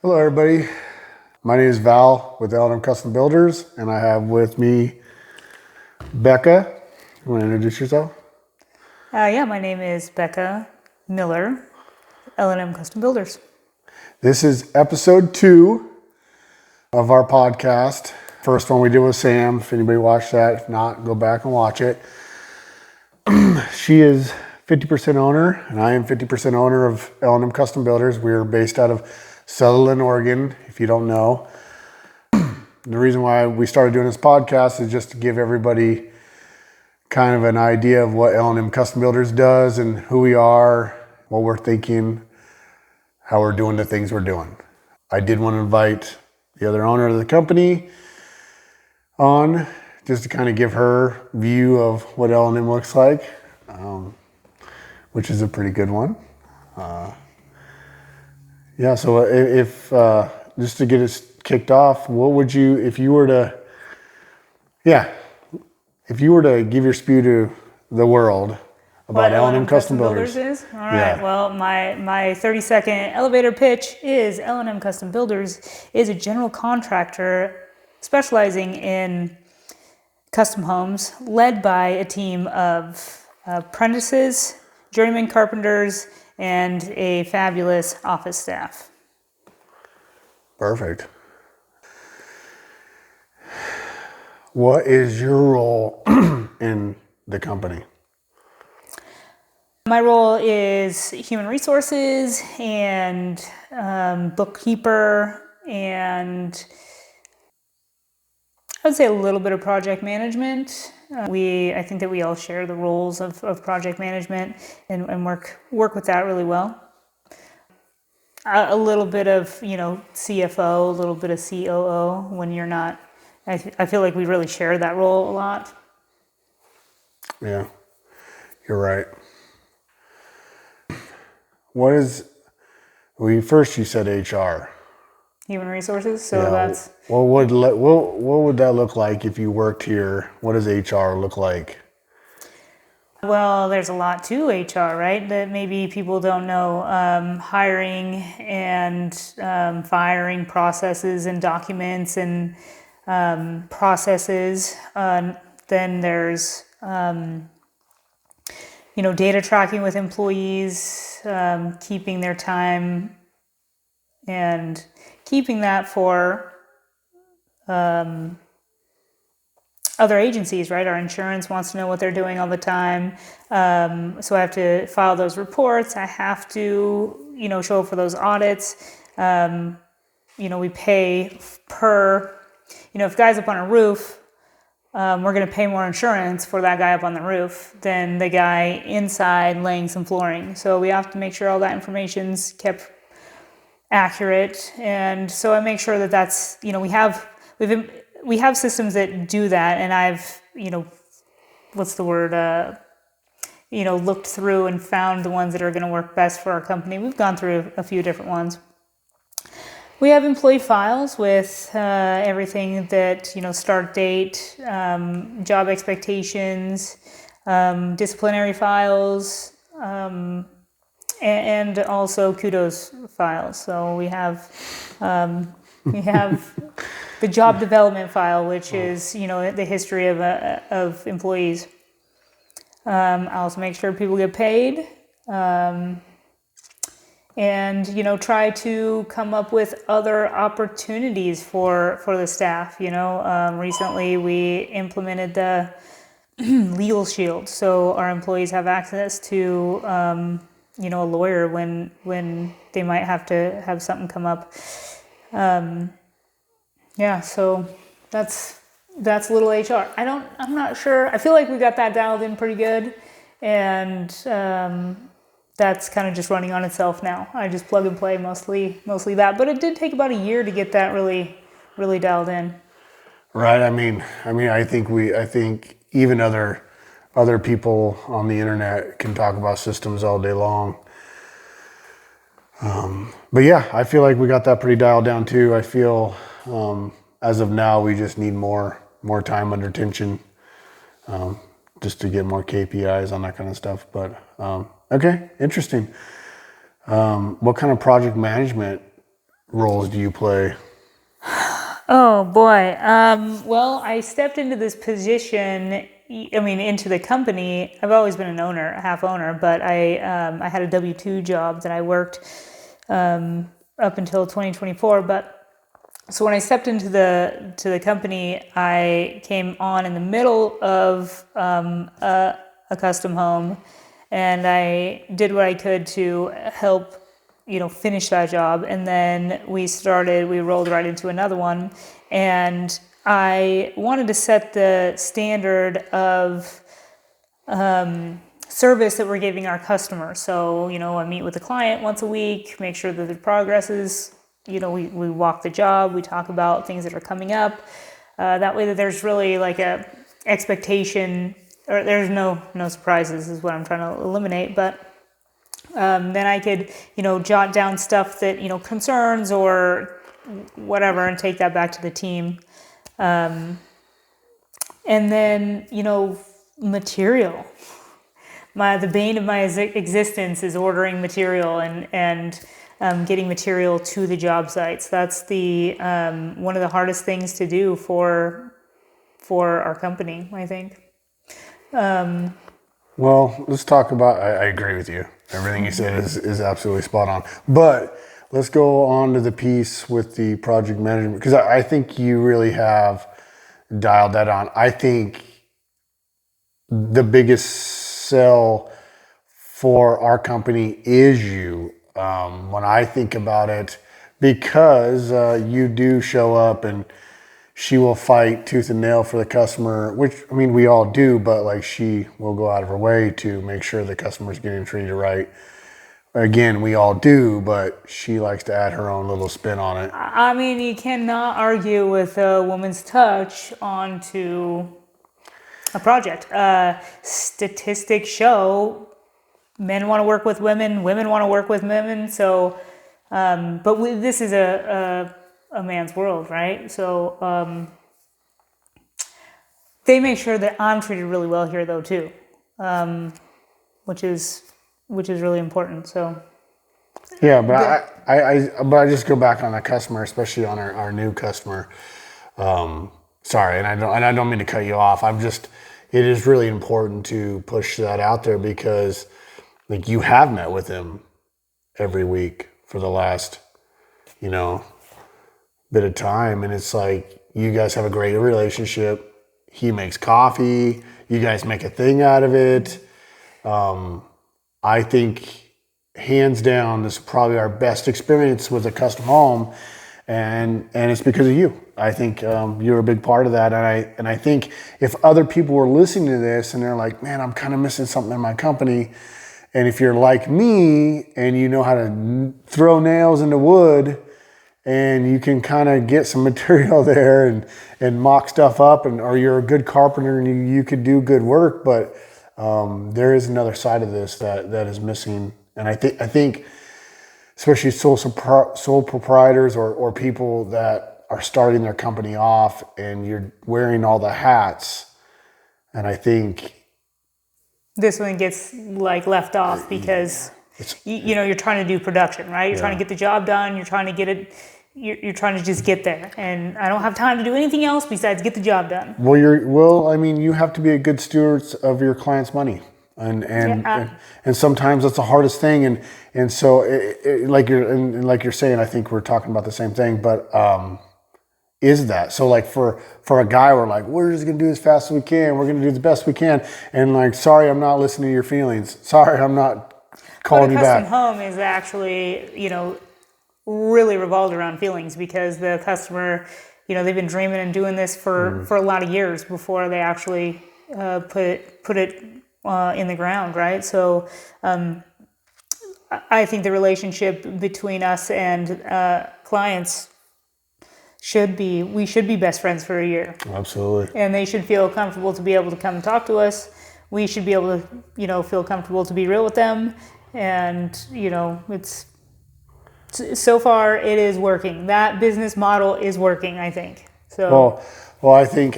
Hello, everybody. My name is Val with L&M Custom Builders, and I have with me Becca. You want to introduce yourself? My name is Becca Miller, L&M Custom Builders. This is episode 2 of our podcast. First one we did with Sam. If anybody watched that, if not, go back and watch it. She is 50% owner, and I am 50% owner of L&M Custom Builders. We are based out of Sutherland, Oregon, if you don't know. The reason why we started doing this podcast is just to give everybody kind of an idea of what L&M Custom Builders does and who we are, what we're thinking, how we're doing the things we're doing. I did want to invite the other owner of the company on just to kind of give her view of what L&M looks like, which is a pretty good one. So if just to get us kicked off, what would you, if you were to give your spew to the world about L&M Custom Builders? Is? All right, well, my 30-second elevator pitch is L&M Custom Builders is a general contractor specializing in custom homes led by a team of apprentices, journeyman carpenters, and a fabulous office staff. Perfect. What is your role in the company? My role is human resources and bookkeeper, and I would say a little bit of project management. I think that we all share the roles of project management and work with that really well. A little bit of, CFO, a little bit of COO when you're not. I feel like we really share that role a lot. Yeah, you're right. You said HR. Human resources, so that's... What would that look like if you worked here? What does HR look like? Well, there's a lot to HR, right? That maybe people don't know. Hiring and firing processes and documents and processes. Then there's, data tracking with employees, keeping their time and keeping that for other agencies, right? Our insurance wants to know what they're doing all the time. So I have to file those reports. I have to, show up for those audits. We pay per, if a guy's up on a roof, we're going to pay more insurance for that guy up on the roof than the guy inside laying some flooring. So we have to make sure all that information's kept accurate. And so I make sure that that's, we have systems that do that, and I've, looked through and found the ones that are going to work best for our company. We've gone through a few different ones. We have employee files with everything that, start date, job expectations, disciplinary files, and also kudos files. So we have the job development file, which is, the history of employees. I also make sure people get paid, and, try to come up with other opportunities for the staff. Recently we implemented the legal shield, so our employees have access to, a lawyer when they might have to have something come up. So that's a little HR. I'm not sure. I feel like we got that dialed in pretty good, and that's kind of just running on itself now. I just plug and play mostly that, but it did take about a year to get that really, really dialed in. Right. I mean, I think even other people on the internet can talk about systems all day long. But yeah, I feel like we got that pretty dialed down too. I feel, as of now, we just need more time under tension, just to get more KPIs on that kind of stuff. But okay, interesting. What kind of project management roles do you play? Oh boy. Well, I stepped into this position. I mean, into the company. I've always been an owner, a half owner, but I had a W-2 job that I worked up until 2024. But so when I stepped into the company, I came on in the middle of a custom home, and I did what I could to help finish that job. And then we rolled right into another one. And I wanted to set the standard of service that we're giving our customers. So, I meet with the client once a week, make sure that the progress is, we walk the job, we talk about things that are coming up. That way that there's really like a expectation, or there's no surprises is what I'm trying to eliminate. But then I could, jot down stuff that, concerns or whatever and take that back to the team. And then, material. The bane of my existence is ordering material and getting material to the job sites. That's the one of the hardest things to do for our company, I think. Well, let's talk about, I agree with you. Everything you said is absolutely spot on. But let's go on to the piece with the project management, because I think you really have dialed that on. I think the biggest sell for our company is you. When I think about it, because you do show up and she will fight tooth and nail for the customer, which, I mean, we all do, but like she will go out of her way to make sure the customer's getting treated right. Again, we all do, but she likes to add her own little spin on it. I mean, you cannot argue with a woman's touch onto a project. Statistics show men want to work with women, women want to work with women. So, this is a man's world, right? So they make sure that I'm treated really well here, though, too, which is really important. So yeah, but I just go back on the customer, especially on our new customer. Sorry, and I don't mean to cut you off. It is really important to push that out there, because like you have met with him every week for the last, bit of time, and it's like you guys have a great relationship. He makes coffee, you guys make a thing out of it. I think hands down this is probably our best experience with a custom home, and it's because of you. I think you're a big part of that, and I think if other people were listening to this and they're like, man, I'm kind of missing something in my company, and if you're like me and you know how to throw nails into wood, and you can kind of get some material there and mock stuff up, or you're a good carpenter and you could do good work, but there is another side of this that is missing. And I think especially sole proprietors or people that are starting their company off, and you're wearing all the hats, and I think this one gets like left off because you're trying to do production, right? You're trying to get the job done. You're trying to get it. You're trying to just get there, and I don't have time to do anything else besides get the job done. Well, you have to be a good steward of your client's money, and sometimes that's the hardest thing, and so like you're saying, I think we're talking about the same thing, but is that so? Like for a guy, we're just gonna do as fast as we can. We're gonna do the best we can, and like, sorry, I'm not listening to your feelings. Sorry, I'm not calling you back. Custom home is actually really revolved around feelings, because the customer, they've been dreaming and doing this for a lot of years before they actually put it in the ground, right? So I think the relationship between us and clients we should be best friends for a year. Absolutely. And they should feel comfortable to be able to come and talk to us. We should be able to, feel comfortable to be real with them. And, it's so far it is working. That business model is working, I think. So well, I think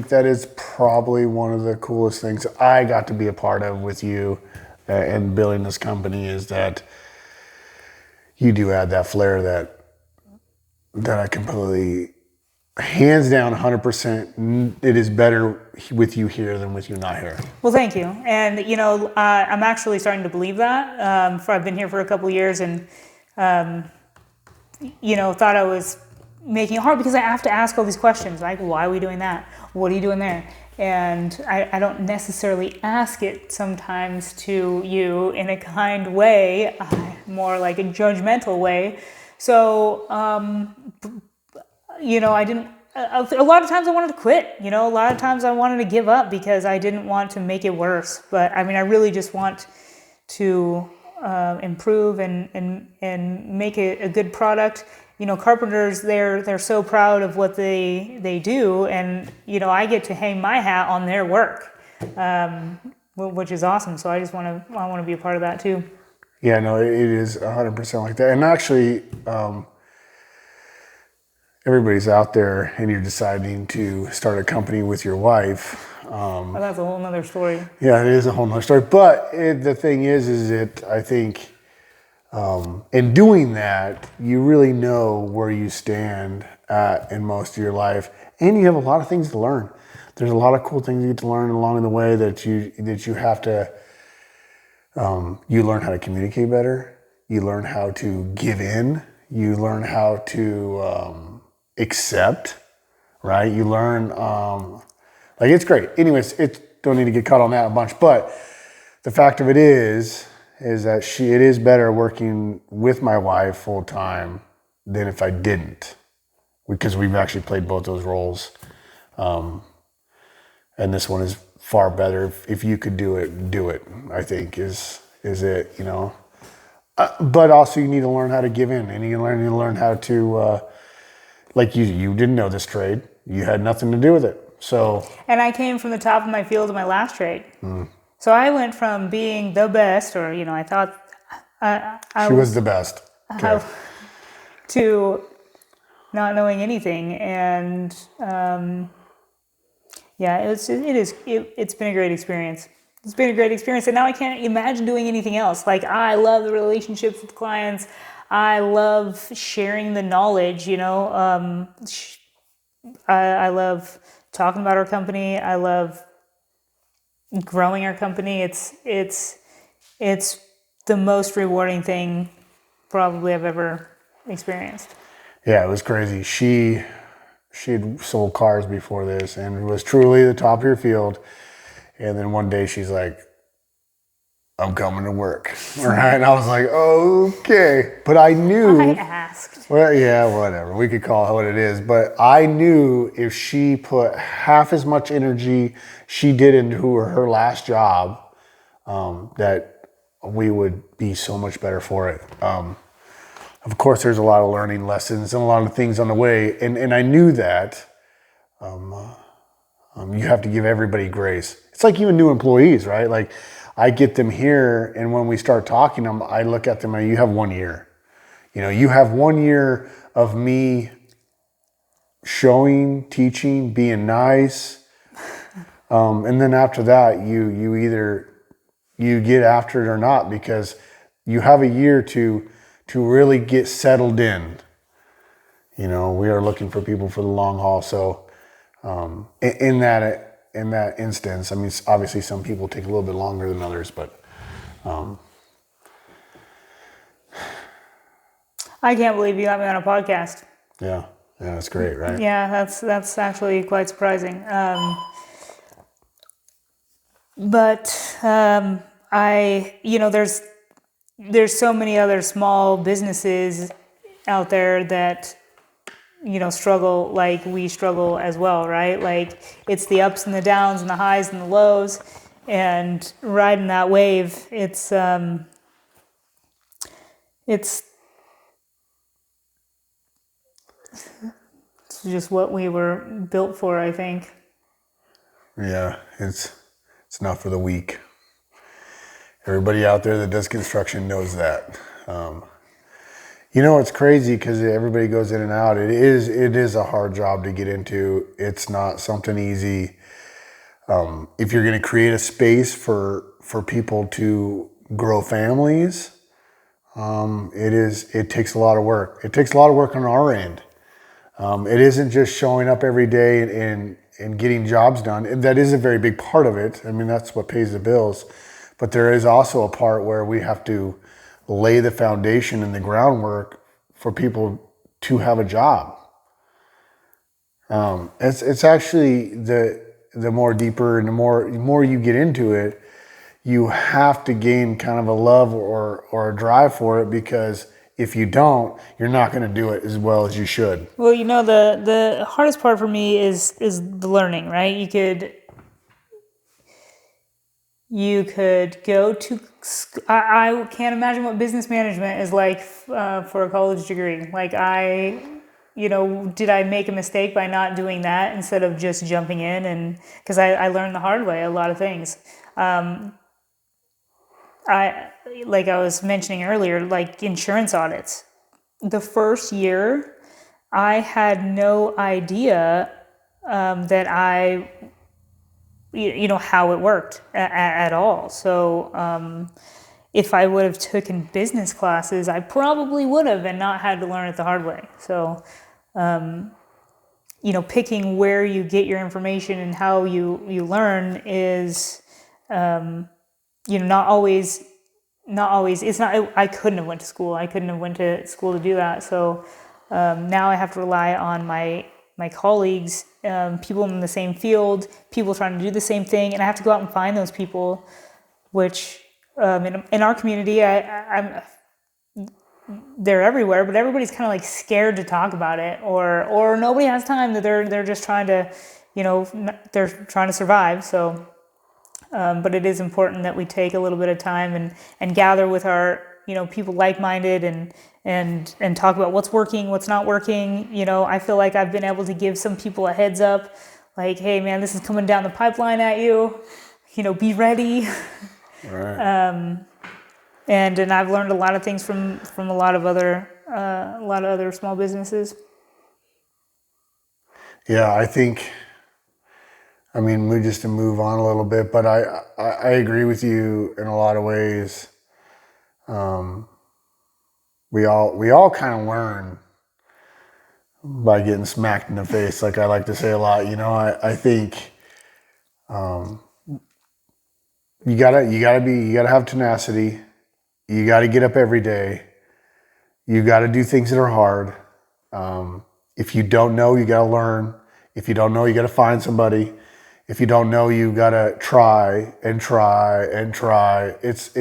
that is probably one of the coolest things I got to be a part of with you and building this company, is that you do add that flair that that I completely, hands down, 100%. It is better with you here than with you not here. Well, thank you. And, I'm actually starting to believe that. I've been here for a couple of years and, thought I was making it hard because I have to ask all these questions. Like, why are we doing that? What are you doing there? And I don't necessarily ask it sometimes to you in a kind way, more like a judgmental way. So, I didn't, a lot of times I wanted to quit, a lot of times I wanted to give up because I didn't want to make it worse. But I mean, I really just want to improve and make it a good product. Carpenters, they're so proud of what they do, and I get to hang my hat on their work, which is awesome. So I want to be a part of that too. Yeah, no, it is 100% like that. And actually, everybody's out there and you're deciding to start a company with your wife. Well, that's a whole nother story. Yeah, it is a whole nother story. But the thing is that I think in doing that, you really know where you stand at in most of your life. And you have a lot of things to learn. There's a lot of cool things you get to learn along the way that you have to, you learn how to communicate better. You learn how to give in. You learn how to accept, right? You learn, it's great. Anyways, don't need to get caught on that a bunch, but the fact of it is that it is better working with my wife full time than if I didn't, because we've actually played both those roles. And this one is far better. If you could do it, I think is it, but also you need to learn how to give in, and you need to learn how to, like you didn't know this trade. You had nothing to do with it. So. And I came from the top of my field in my last trade. So I went from being the best, or, I thought she was the best. Okay. To not knowing anything. And, it's been a great experience. It's been a great experience. And now I can't imagine doing anything else. Like, I love the relationships with clients. I love sharing the knowledge, I love talking about our company. I love growing our company. It's the most rewarding thing probably I've ever experienced. Yeah, it was crazy. She had sold cars before this and was truly the top of her field. And then one day she's like, I'm coming to work. All right. And I was like, okay. But I knew. I asked. Well, yeah, whatever. We could call it what it is. But I knew if she put half as much energy she did into her last job, that we would be so much better for it. Of course, there's a lot of learning lessons and a lot of things on the way. And I knew that you have to give everybody grace. It's like even new employees, right? Like, I get them here, and when we start talking to them, I look at them and you have 1 year. You have 1 year of me showing, teaching, being nice. And then after that, you either you get after it or not, because you have a year to really get settled in. We are looking for people for the long haul. So in that instance, I mean, obviously some people take a little bit longer than others, but I can't believe you got me on a podcast. Yeah, that's great, right? Yeah, that's actually quite surprising. But there's so many other small businesses out there that struggle like we struggle as well, right? Like, it's the ups and the downs and the highs and the lows, and riding that wave. It's just what we were built for, I think. Yeah, it's not for the weak. Everybody out there that does construction knows that. It's crazy because everybody goes in and out. It is a hard job to get into. It's not something easy. If you're going to create a space for people to grow families, it takes a lot of work. It takes a lot of work on our end. It isn't just showing up every day and getting jobs done. And that is a very big part of it. I mean, that's what pays the bills. But there is also a part where we have to lay the foundation and the groundwork for people to have a job. It's actually the more deeper and the more you get into it, you have to gain kind of a love or a drive for it, because if you don't, you're not going to do it as well as you should. Well, the hardest part for me is the learning, right? You could go to. I can't imagine what business management is like for a college degree. Like did I make a mistake by not doing that instead of just jumping in? And because I learned the hard way a lot of things. Like I was mentioning earlier, like insurance audits. The first year, I had no idea that how it worked at all. So if I would have taken business classes, I probably would have and not had to learn it the hard way. So, picking where you get your information and how you learn is, not always. It's not. I couldn't have went to school. I couldn't have went to school to do that. So now I have to rely on my colleagues, people in the same field, people trying to do the same thing, and I have to go out and find those people. Which in our community, they're everywhere, but everybody's kind of like scared to talk about it, or nobody has time. That they're just trying to, they're trying to survive. So. But it is important that we take a little bit of time and gather with our people like-minded and talk about what's working, what's not working. I feel like I've been able to give some people a heads up, like, hey man, this is coming down the pipeline at you. Be ready. Right. And I've learned a lot of things from a lot of other small businesses. Yeah, I think. I mean, we just to move on a little bit, but I agree with you in a lot of ways. We all kind of learn by getting smacked in the face, like I like to say a lot. I think you gotta have tenacity. You gotta get up every day. You gotta do things that are hard. If you don't know, you gotta learn. If you don't know, you gotta find somebody. If you don't know, you gotta try and try and try. It's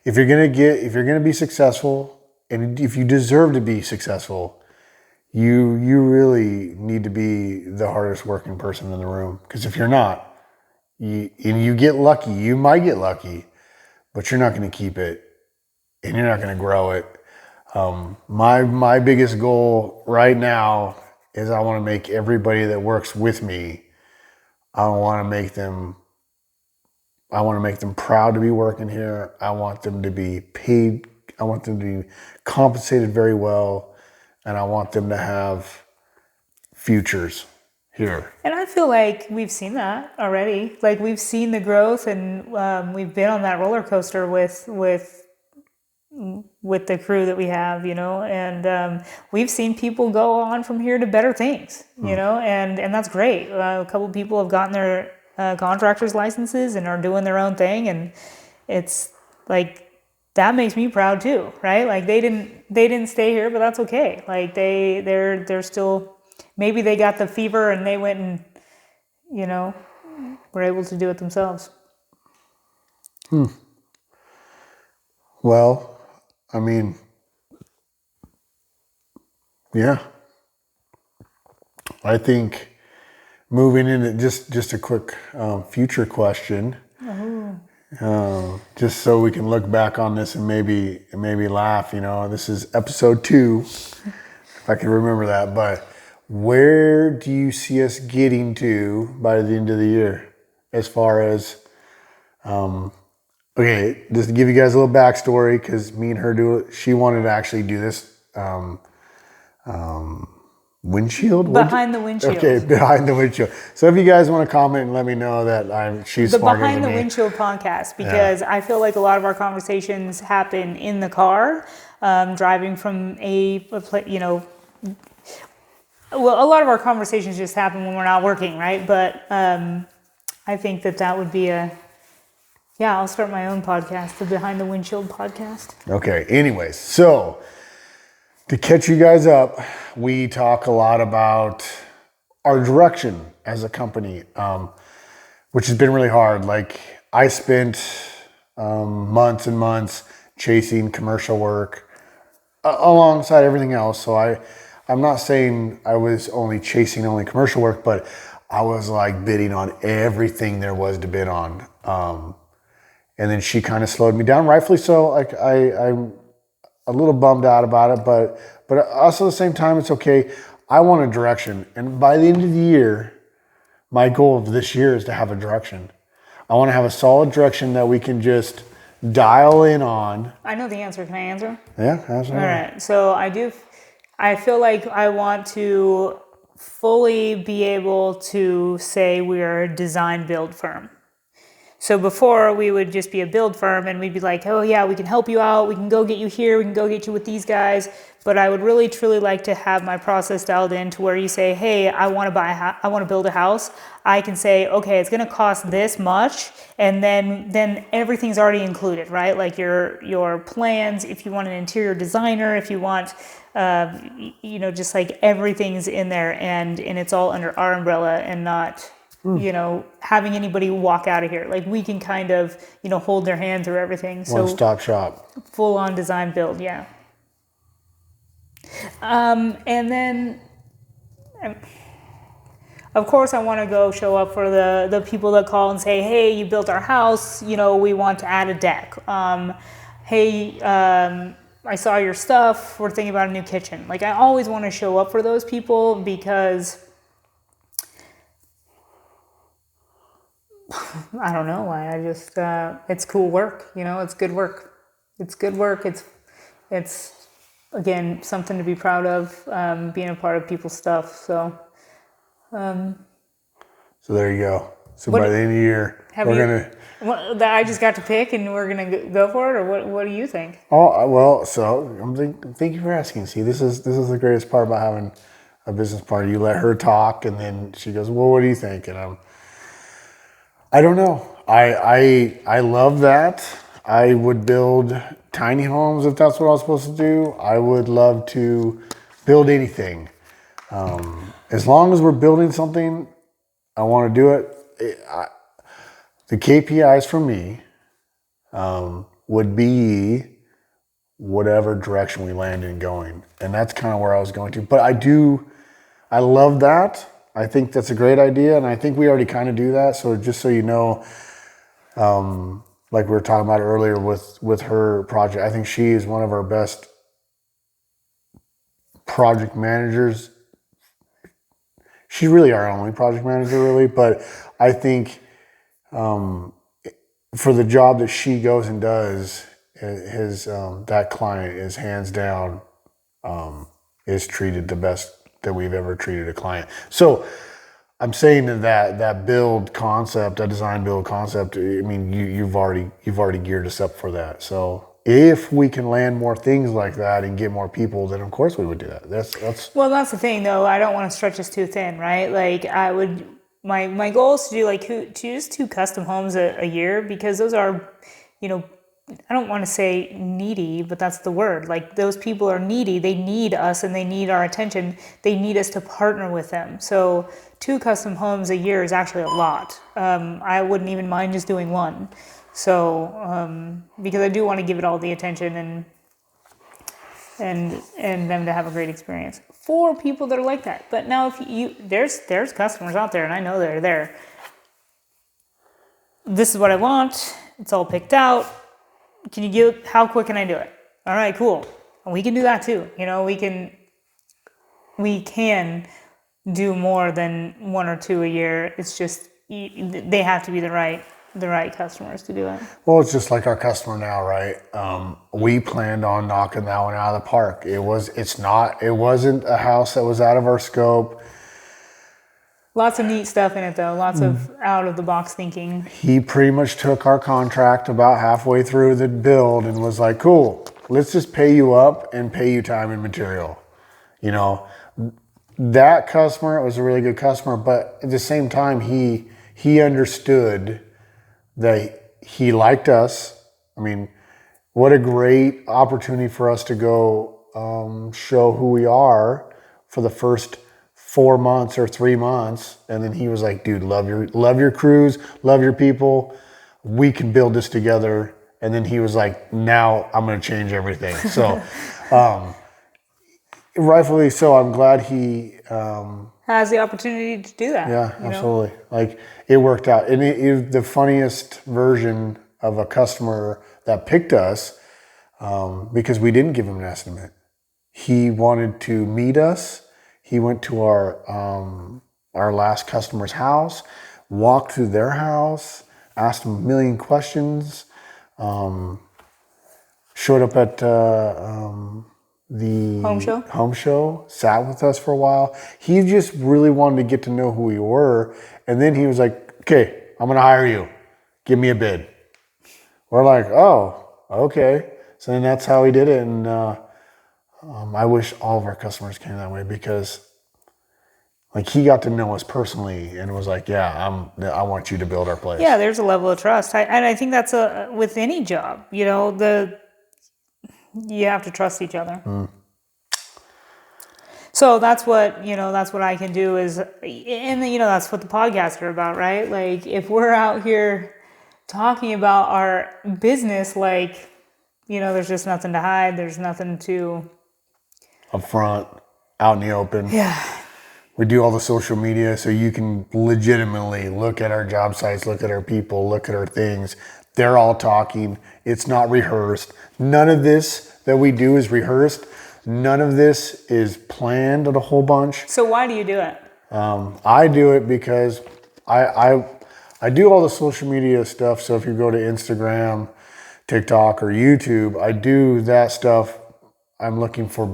if you're gonna be successful, and if you deserve to be successful, you really need to be the hardest working person in the room. Because if you're not, you get lucky, you might get lucky, but you're not gonna keep it, and you're not gonna grow it. My biggest goal right now is I want to make everybody that works with me. I want to make them proud to be working here. I want them to be paid. I want them to be compensated very well. And I want them to have futures here. And I feel like we've seen that already. Like we've seen the growth, and we've been on that roller coaster with the crew that we have, and we've seen people go on from here to better things, and that's great. A couple of people have gotten their contractor's licenses and are doing their own thing, and it's like that makes me proud too, right? Like they didn't stay here, but that's okay. Like they're still, maybe they got the fever and they went and were able to do it themselves. Well, I mean, yeah. I think moving into just a quick future question, just so we can look back on this and maybe laugh. This is episode 2, if I can remember that. But where do you see us getting to by the end of the year, as far as okay, just to give you guys a little backstory, because me and her she wanted to actually do this windshield? Behind the windshield. Okay, behind the windshield. So if you guys want to comment and let me know that she's the smarter Behind than the me. Windshield podcast, because I feel like a lot of our conversations happen in the car, driving from well, a lot of our conversations just happen when we're not working, right? But I think that would be I'll start my own podcast, the Behind the Windshield podcast. Okay, anyways, so to catch you guys up, we talk a lot about our direction as a company, which has been really hard. Like, I spent months and months chasing commercial work alongside everything else. So I'm not saying I was only chasing only commercial work, but I was like bidding on everything there was to bid on. And then she kind of slowed me down, rightfully so. Like, I'm a little bummed out about it, but also at the same time, it's okay. I want a direction. And by the end of the year, my goal of this year is to have a direction. I want to have a solid direction that we can just dial in on. I know the answer. Can I answer? Yeah, absolutely. All right. So I feel like I want to fully be able to say we're a design build firm. So before, we would just be a build firm and we'd be like, oh yeah, we can help you out. We can go get you here. We can go get you with these guys. But I would really, truly like to have my process dialed in to where you say, hey, I want to build a house. I can say, okay, it's going to cost this much. And then everything's already included, right? Like your plans, if you want an interior designer, if you want, just like everything's in there and it's all under our umbrella and not, having anybody walk out of here. Like, we can kind of, hold their hand through everything. One-stop shop. Full on design build, yeah. And then, of course, I want to go show up for the people that call and say, hey, you built our house, we want to add a deck. Hey, I saw your stuff, we're thinking about a new kitchen. Like, I always want to show up for those people because I don't know why. I just, it's cool work, it's good work. It's good work. It's again, something to be proud of, being a part of people's stuff. So there you go. So by the end of the year, I just got to pick and we're going to go for it, or what do you think? Oh, well, so thank you for asking. See, this is the greatest part about having a business partner. You let her talk and then she goes, well, what do you think? And I don't know. I love that. I would build tiny homes if that's what I was supposed to do. I would love to build anything. As long as we're building something, I want to do it. The KPIs for me would be whatever direction we land in going. And that's kind of where I was going to. But I love that. I think that's a great idea, and I think we already kind of do that. So just so you know, like we were talking about earlier with her project, I think she is one of our best project managers. She's really our only project manager, really. But I think for the job that she goes and does, that client is hands down is treated the best that we've ever treated a client. So I'm saying that build concept, that design build concept, I mean, you've already geared us up for that. So if we can land more things like that and get more people, then of course we would do that. Well, that's the thing though. I don't want to stretch us too thin, right? Like, my goal is to do just 2 custom homes a year, because those are, I don't want to say needy, but that's the word. Like, those people are needy. They need us and they need our attention. They need us to partner with them. So 2 custom homes a year is actually a lot. I wouldn't even mind just doing 1. So, because I do want to give it all the attention and them to have a great experience for people that are like that. But now there's customers out there, and I know they're there. This is what I want. It's all picked out. How quick can I do it? All right, cool. We can do that too. We can do more than 1 or 2 a year. It's just, they have to be the right customers to do it. Well, it's just like our customer now, right? We planned on knocking that one out of the park. It wasn't a house that was out of our scope. Lots of neat stuff in it, though. Lots of out-of-the-box thinking. He pretty much took our contract about halfway through the build and was like, cool, let's just pay you up and pay you time and material. that customer was a really good customer, but at the same time, he understood that he liked us. I mean, what a great opportunity for us to go show who we are for the first 4 months or 3 months. And then he was like, dude, love your crews, love your people. We can build this together. And then he was like, now I'm going to change everything. So, rightfully so, I'm glad he has the opportunity to do that. Yeah, absolutely. Like it worked out. And it the funniest version of a customer that picked us because we didn't give him an estimate. He wanted to meet us. He went to our last customer's house, walked through their house, asked them a million questions, showed up at the home show, sat with us for a while. He just really wanted to get to know who we were. And then he was like, okay, I'm going to hire you. Give me a bid. We're like, oh, okay. So then that's how he did it. And I wish all of our customers came that way because like he got to know us personally and was like, yeah, I want you to build our place. Yeah, there's a level of trust. And I think that's with any job, you have to trust each other. So that's what I can do is, and that's what the podcasts are about, right? Like if we're out here talking about our business, like, there's just nothing to hide. There's nothing to up front, out in the open. Yeah. We do all the social media so you can legitimately look at our job sites, look at our people, look at our things. They're all talking. It's not rehearsed. None of this that we do is rehearsed. None of this is planned at a whole bunch. So why do you do it? I do it because I do all the social media stuff. So if you go to Instagram, TikTok, or YouTube, I do that stuff. I'm looking for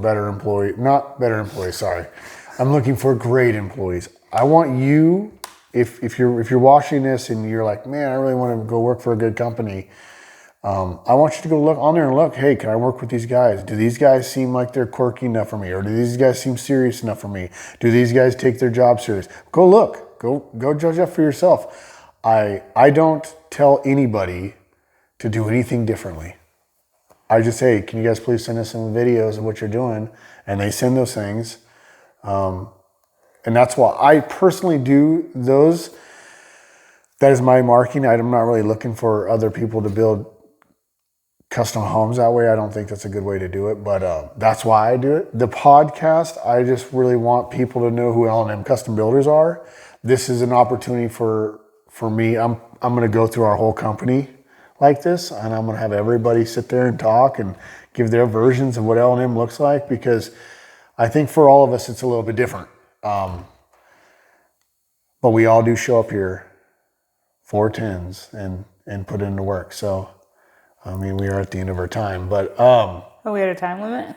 I'm looking for great employees. I want you, if you're watching this and you're like, man, I really want to go work for a good company. I want you to go look on there and look, hey, can I work with these guys? Do these guys seem like they're quirky enough for me? Or do these guys seem serious enough for me? Do these guys take their job serious? Go look, go judge that for yourself. I don't tell anybody to do anything differently. I just say, can you guys please send us some videos of what you're doing? And they send those things. And that's why I personally do those. That is my marketing. I'm not really looking for other people to build custom homes that way. I don't think that's a good way to do it, but that's why I do it. The podcast, I just really want people to know who L&M Custom Builders are. This is an opportunity for me. I'm going to go through our whole company like this, and I'm going to have everybody sit there and talk and give their versions of what L&M looks like, because I think for all of us, it's a little bit different. But we all do show up here 4/10s and put into work. So, I mean, we are at the end of our time, but we had a time limit?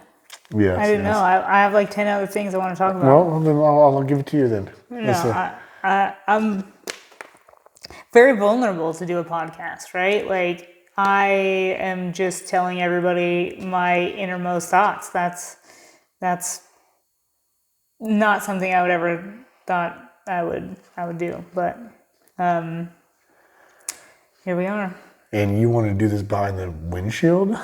Yes. I didn't know. I have like 10 other things I want to talk about. Well, then I'll give it to you then. No, I'm very vulnerable to do a podcast, right? Like I am just telling everybody my innermost thoughts. That's not something I would ever thought I would do, but here we are. And you want to do this behind the windshield?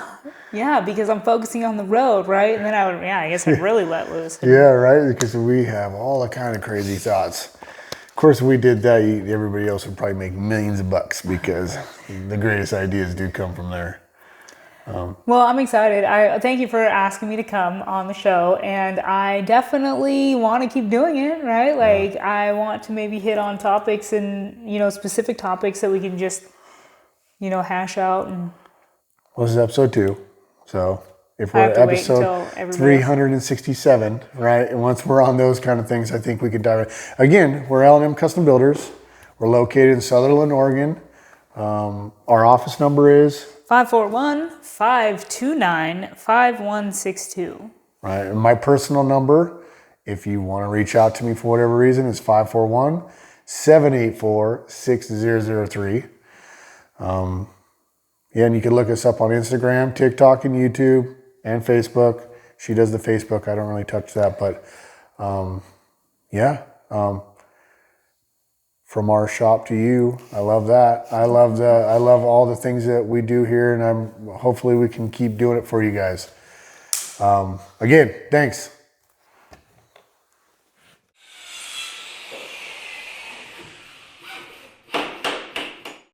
Yeah, because I'm focusing on the road, right? And then I guess I'd really let loose. Yeah, right? Because we have all the kind of crazy thoughts. Of course, if we did that, everybody else would probably make millions of bucks, because the greatest ideas do come from there. Well, I'm excited. I thank you for asking me to come on the show, and I definitely want to keep doing it, right? Like I want to maybe hit on topics and, specific topics that we can just, hash out. And well, this is episode 2. So if we're at episode 367, right? And once we're on those kind of things, I think we could dive in. Again, we're L&M Custom Builders. We're located in Sutherland, Oregon. Our office number is 541-529-5162. Right. And my personal number, if you want to reach out to me for whatever reason, is 541-784-6003. And you can look us up on Instagram, TikTok, and YouTube, and Facebook. She does the Facebook. I don't really touch that, but yeah, from our shop to you. I love that. I love all the things that we do here, and hopefully we can keep doing it for you guys. Again, thanks.